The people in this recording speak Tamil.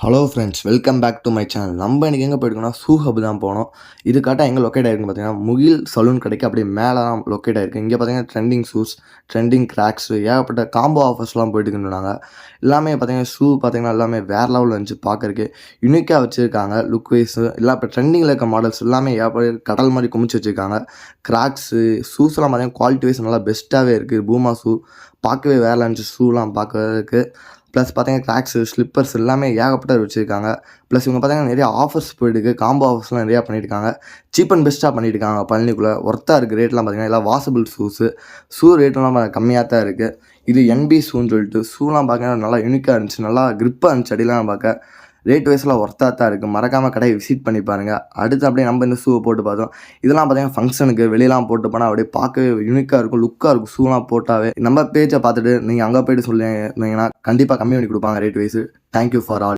Hello friends, welcome back to my channel. நம்ம இன்றைக்கி எங்கே போயிருக்கோம்னா ஷூ ஹப் தான் போனோம். இதுக்காட்ட எங்கே லொக்கேட் ஆகிருக்குன்னு பார்த்தீங்கன்னா, முகில் சலூன் கடைக்கு அப்படியே மேலே தான் லொக்கேட் ஆகிருக்கு. இங்கே பார்த்தீங்கன்னா ட்ரெண்டிங் ஷூஸ், ட்ரெண்டிங் கிராக்ஸு, ஏகப்பட்ட காம்போ ஆஃபர்ஸ்லாம் போயிட்டுருக்குன்னு சொன்னாங்க. எல்லாமே பார்த்தீங்கன்னா ஷூ பார்த்தீங்கன்னா எல்லாமே வேறு லெவலில் இருந்துச்சு பார்க்குறக்கு. யூனிக்காக வச்சுருக்காங்க லுக் வைஸு. எல்லாம் இப்போ ட்ரெண்டிங்கில் இருக்க மாடல்ஸ் எல்லாமே கடல் மாதிரி குமிச்சு வச்சுருக்காங்க. கிராக்ஸு, ஷூஸ்லாம் பார்த்தீங்கன்னா குவாலிட்டி வைஸ் நல்லா பெஸ்ட்டாகவே இருக்குது. பூமா ஷூ பார்க்கவே வேறு இருந்துச்சு. ஷூலாம் பார்க்கறதுக்கு ப்ளஸ் பார்த்தீங்கன்னா கிராக்ஸு, ஸ்லிப்பர்ஸ் எல்லாமே ஏகப்பட்டது வச்சுருக்காங்க. ப்ளஸ் இவங்க பார்த்தீங்கன்னா நிறைய ஆஃபர்ஸ் போயிட்டுருக்கு. காம்போ ஆஃபர்ஸ்லாம் நிறையா பண்ணியிருக்காங்க. சீப் அண்ட் பெஸ்ட்டாக பண்ணியிருக்காங்க பழனிக்குள்ளே. ஒர்த்தாக இருக்குது ரேட்லாம் பார்த்தீங்கன்னா. எல்லாம் வாஷபிள் ஷூஸு. ஷூ ரேட்லாம் கம்மியாக தான் இருக்குது. இது என்பி ஷூன்னு சொல்லிட்டு ஷூலாம் பார்க்க நல்லா யூனிக்காக இருந்துச்சு. நல்லா க்ரிப்பாக இருந்துச்சு அடிலாம் பார்க்க. ரேட் வைஸ்லாம் ஒர்த்தாக தான் இருக்குது. மறக்காமல் கடையை விசிட் பண்ணி பாருங்கள். அடுத்து அப்படியே நம்ம இந்த ஷூவை போட்டு பார்த்தோம். இதெல்லாம் பார்த்தீங்கன்னா ஃபங்க்ஷனுக்கு வெளியெலாம் போட்டு போனால் அப்படியே பார்க்கவே யூனிக்காக இருக்கும், லுக்காக இருக்கும். ஷூலாம் போட்டாவே நம்ம பேஜை பார்த்துட்டு நீங்கள் அங்கே போய்ட்டு சொல்லிங்கன்னா கண்டிப்பாக கம்மி பண்ணி கொடுப்பாங்க rate wise. Thank you for all.